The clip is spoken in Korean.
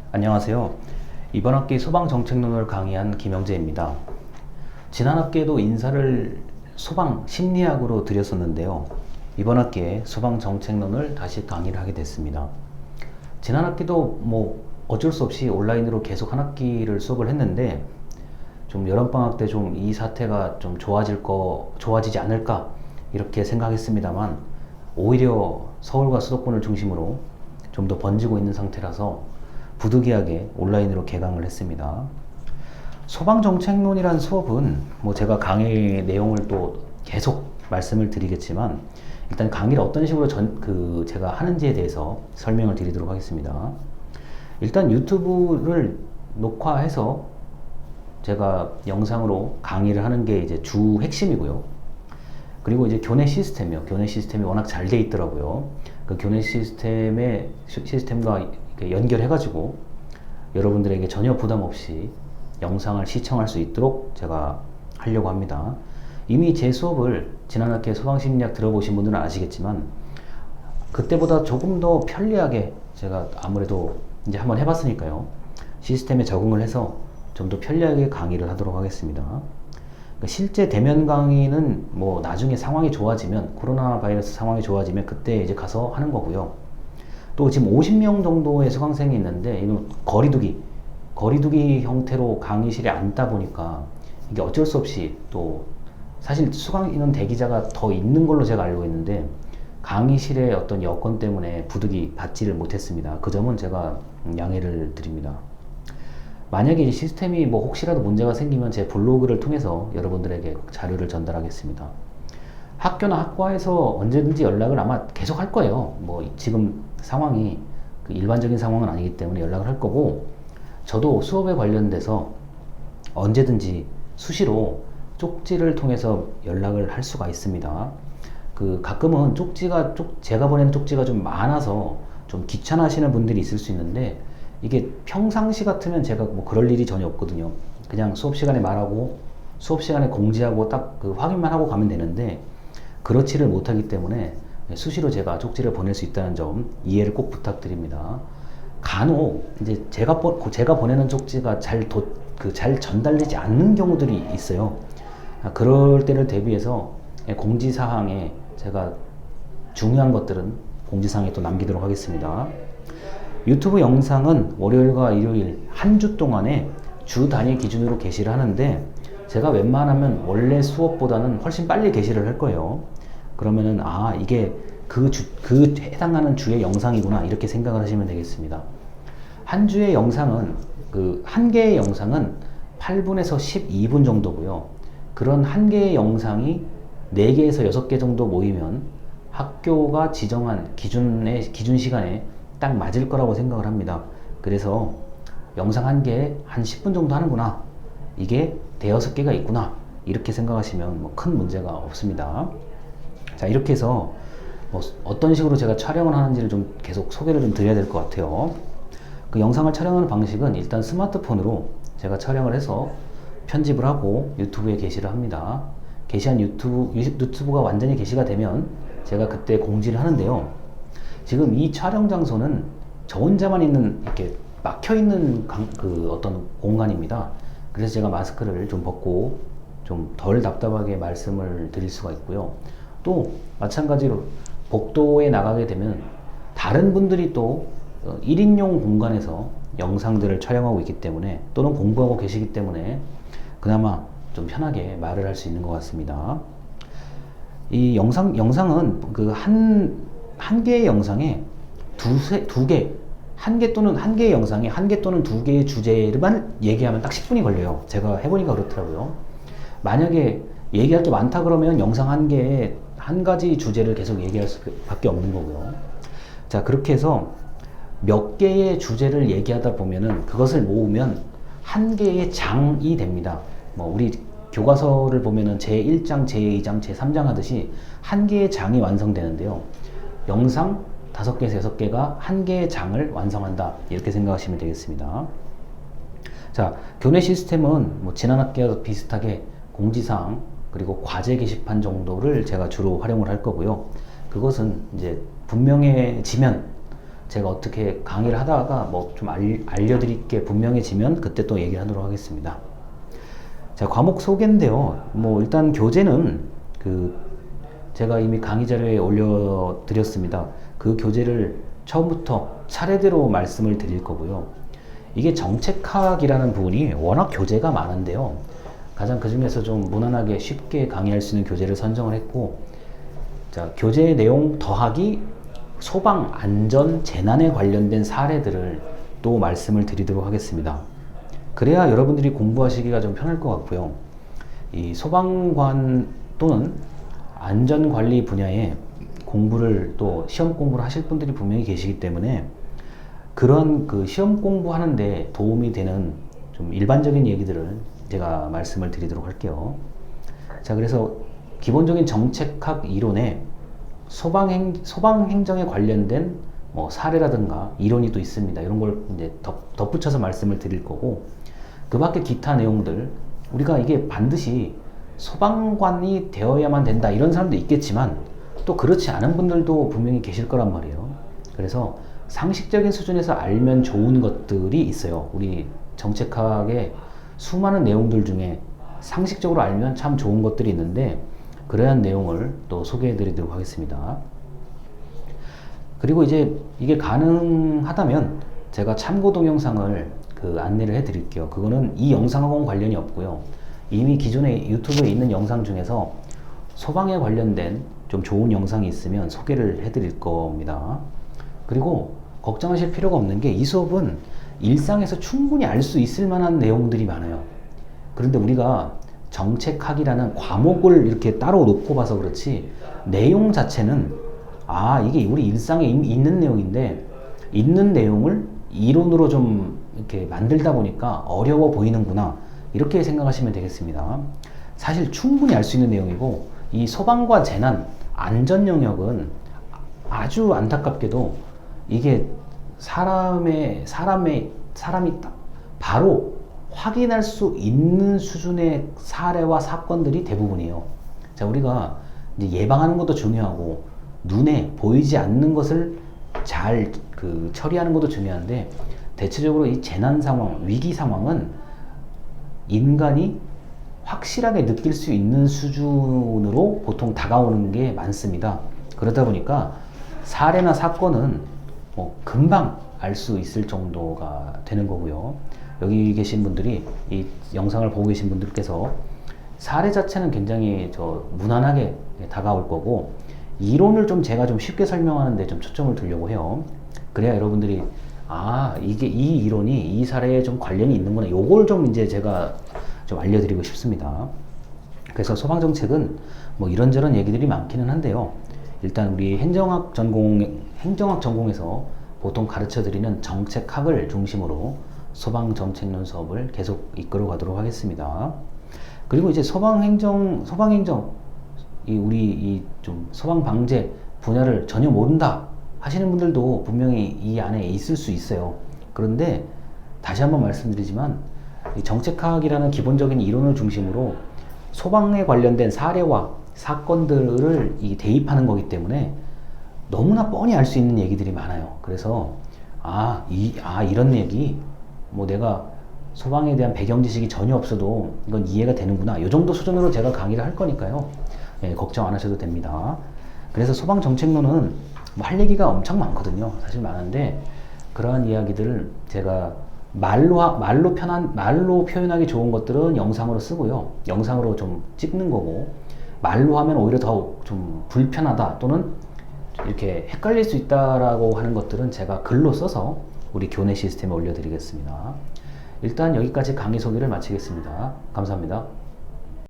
안녕하세요. 이번 학기 소방정책론을 강의한 김영재입니다. 지난 학기에도 인사를 소방 심리학으로 드렸었는데요. 이번 학기에 소방정책론을 다시 강의를 하게 됐습니다. 지난 학기도 어쩔 수 없이 온라인으로 계속 한 학기를 수업을 했는데 좀 여름방학 때 좀 이 사태가 좀 좋아지지 않을까 이렇게 생각했습니다만 오히려 서울과 수도권을 중심으로 좀 더 번지고 있는 상태라서 부득이하게 온라인으로 개강을 했습니다. 소방정책론이란 수업은 제가 강의 내용을 또 계속 말씀을 드리겠지만 일단 강의를 어떤 식으로 제가 하는지에 대해서 설명을 드리도록 하겠습니다. 일단 유튜브를 녹화해서 제가 영상으로 강의를 하는 게 이제 주 핵심이고요. 그리고 이제 교내 시스템이요. 교내 시스템이 워낙 잘 돼 있더라고요. 그 교내 시스템과 연결해가지고 여러분들에게 전혀 부담 없이 영상을 시청할 수 있도록 제가 하려고 합니다. 이미 제 수업을 지난 학기에 소방심리학 들어보신 분들은 아시겠지만 그때보다 조금 더 편리하게 제가 아무래도 이제 한번 해봤으니까요. 시스템에 적응을 해서 좀 더 편리하게 강의를 하도록 하겠습니다. 실제 대면 강의는 나중에 상황이 좋아지면 코로나 바이러스 상황이 좋아지면 그때 이제 가서 하는 거고요. 또 지금 50명 정도의 수강생이 있는데 이건 거리두기 형태로 강의실에 앉다 보니까 이게 어쩔 수 없이 또 사실 수강 인원 대기자가 더 있는 걸로 제가 알고 있는데 강의실의 어떤 여건 때문에 부득이 받지를 못했습니다. 그 점은 제가 양해를 드립니다. 만약에 이 시스템이 혹시라도 문제가 생기면 제 블로그를 통해서 여러분들에게 자료를 전달하겠습니다. 학교나 학과에서 언제든지 연락을 아마 계속 할 거예요. 지금 상황이 일반적인 상황은 아니기 때문에 연락을 할 거고, 저도 수업에 관련돼서 언제든지 수시로 쪽지를 통해서 연락을 할 수가 있습니다. 가끔은 제가 보내는 쪽지가 좀 많아서 좀 귀찮아하시는 분들이 있을 수 있는데, 이게 평상시 같으면 제가 그럴 일이 전혀 없거든요. 그냥 수업 시간에 말하고 수업 시간에 공지하고 딱 확인만 하고 가면 되는데 그렇지를 못하기 때문에 수시로 제가 쪽지를 보낼 수 있다는 점 이해를 꼭 부탁드립니다. 간혹 이제 제가 보내는 쪽지가 잘 전달되지 않는 경우들이 있어요. 그럴 때를 대비해서 공지사항에 제가 중요한 것들은 공지사항에 또 남기도록 하겠습니다. 유튜브 영상은 월요일과 일요일 한 주 동안에 주 단위 기준으로 게시를 하는데 제가 웬만하면 원래 수업보다는 훨씬 빨리 게시를 할 거예요. 그러면은 이게 그 해당하는 주의 영상이구나 이렇게 생각을 하시면 되겠습니다. 한 주의 영상은 한 개의 영상은 8분에서 12분 정도고요. 그런 한 개의 영상이 4개에서 6개 정도 모이면 학교가 지정한 기준 시간에 딱 맞을 거라고 생각을 합니다. 그래서 영상 한 개에 한 10분 정도 하는구나, 이게 5-6개가 있구나 이렇게 생각하시면 큰 문제가 없습니다. 자, 이렇게 해서 어떤 식으로 제가 촬영을 하는지를 좀 계속 소개를 좀 드려야 될 것 같아요. 그 영상을 촬영하는 방식은 일단 스마트폰으로 제가 촬영을 해서 편집을 하고 유튜브에 게시를 합니다. 게시한 유튜브가 완전히 게시가 되면 제가 그때 공지를 하는데요. 지금 이 촬영 장소는 저 혼자만 이렇게 막혀있는 어떤 공간입니다. 그래서 제가 마스크를 좀 벗고 좀 덜 답답하게 말씀을 드릴 수가 있고요. 또 마찬가지로 복도에 나가게 되면 다른 분들이 또 1인용 공간에서 영상들을 촬영하고 있기 때문에 또는 공부하고 계시기 때문에 그나마 좀 편하게 말을 할 수 있는 것 같습니다. 이 영상은 한 개의 영상에 한 개의 영상에 한 개 또는 2개의 주제만 얘기하면 딱 10분이 걸려요. 제가 해보니까 그렇더라고요. 만약에 얘기할 게 많다 그러면 영상 한 개에 한 가지 주제를 계속 얘기할 수밖에 없는 거고요. 자, 그렇게 해서 몇 개의 주제를 얘기하다 보면은 그것을 모으면 한 개의 장이 됩니다. 우리 교과서를 보면은 제1장, 제2장, 제3장 하듯이 한 개의 장이 완성되는데요. 영상 5개에서 6개가 한 개의 장을 완성한다 이렇게 생각하시면 되겠습니다. 자, 교내 시스템은 지난 학기와 비슷하게 공지사항 그리고 과제 게시판 정도를 제가 주로 활용을 할 거고요. 그것은 이제 분명해지면 제가 어떻게 강의를 하다가 뭐 좀 알려드릴 게 분명해지면 그때 또 얘기를 하도록 하겠습니다. 자, 과목 소개인데요. 뭐 일단 교재는 제가 이미 강의 자료에 올려드렸습니다. 그 교재를 처음부터 차례대로 말씀을 드릴 거고요. 이게 정책학이라는 부분이 워낙 교재가 많은데요. 가장 그 중에서 좀 무난하게 쉽게 강의할 수 있는 교재를 선정을 했고, 자, 교재 내용 더하기 소방, 안전, 재난에 관련된 사례들을 또 말씀을 드리도록 하겠습니다. 그래야 여러분들이 공부하시기가 좀 편할 것 같고요. 이 소방관 또는 안전관리 분야에 공부를 또 시험 공부를 하실 분들이 분명히 계시기 때문에 그런 그 시험 공부하는데 도움이 되는 좀 일반적인 얘기들을 제가 말씀을 드리도록 할게요. 자, 그래서 기본적인 정책학 이론에 소방 행정에 관련된 뭐 사례라든가 이론이 또 있습니다. 이런 걸 이제 덧붙여서 말씀을 드릴 거고, 그 밖에 기타 내용들, 우리가 이게 반드시 소방관이 되어야만 된다 이런 사람도 있겠지만 또 그렇지 않은 분들도 분명히 계실 거란 말이에요. 그래서 상식적인 수준에서 알면 좋은 것들이 있어요. 우리 정책학의 수많은 내용들 중에 상식적으로 알면 참 좋은 것들이 있는데, 그러한 내용을 또 소개해 드리도록 하겠습니다. 그리고 이제 이게 가능하다면 제가 참고 동영상을 안내를 해 드릴게요. 그거는 이 영상하고는 관련이 없고요. 이미 기존에 유튜브에 있는 영상 중에서 소방에 관련된 좀 좋은 영상이 있으면 소개를 해 드릴 겁니다. 그리고 걱정하실 필요가 없는 게 이 수업은 일상에서 충분히 알 수 있을 만한 내용들이 많아요. 그런데 우리가 정책학이라는 과목을 이렇게 따로 놓고 봐서 그렇지 내용 자체는 이게 우리 일상에 있는 내용인데, 있는 내용을 이론으로 좀 이렇게 만들다 보니까 어려워 보이는구나, 이렇게 생각하시면 되겠습니다. 사실 충분히 알 수 있는 내용이고, 이 소방과 재난, 안전 영역은 아주 안타깝게도 이게 사람이 딱 바로 확인할 수 있는 수준의 사례와 사건들이 대부분이에요. 자, 우리가 이제 예방하는 것도 중요하고 눈에 보이지 않는 것을 잘 처리하는 것도 중요한데, 대체적으로 이 재난 상황, 위기 상황은 인간이 확실하게 느낄 수 있는 수준으로 보통 다가오는 게 많습니다. 그러다 보니까 사례나 사건은 뭐 금방 알 수 있을 정도가 되는 거고요. 여기 계신 분들이, 이 영상을 보고 계신 분들께서 사례 자체는 굉장히 무난하게 다가올 거고, 이론을 제가 좀 쉽게 설명하는데 좀 초점을 두려고 해요. 그래야 여러분들이 이게 이 이론이 이 사례에 좀 관련이 있는구나, 요걸 좀 이제 제가 좀 알려드리고 싶습니다. 그래서 소방정책은 뭐 이런저런 얘기들이 많기는 한데요. 일단 우리 행정학 전공에서 보통 가르쳐 드리는 정책학을 중심으로 소방정책론 수업을 계속 이끌어 가도록 하겠습니다. 그리고 이제 소방행정, 우리 좀 소방방재 분야를 전혀 모른다 하시는 분들도 분명히 이 안에 있을 수 있어요. 그런데 다시 한번 말씀드리지만, 이 정책학이라는 기본적인 이론을 중심으로 소방에 관련된 사례와 사건들을 대입하는 거기 때문에 너무나 뻔히 알 수 있는 얘기들이 많아요. 그래서 이런 얘기, 뭐 내가 소방에 대한 배경 지식이 전혀 없어도 이건 이해가 되는구나, 이 정도 수준으로 제가 강의를 할 거니까요. 걱정 안 하셔도 됩니다. 그래서 소방 정책론은 뭐 할 얘기가 엄청 많거든요. 사실 많은데, 그러한 이야기들을 제가 말로 표현하기 좋은 것들은 영상으로 쓰고요. 영상으로 좀 찍는 거고, 말로 하면 오히려 더 좀 불편하다 또는 이렇게 헷갈릴 수 있다라고 하는 것들은 제가 글로 써서 우리 교내 시스템에 올려드리겠습니다. 일단 여기까지 강의 소개를 마치겠습니다. 감사합니다.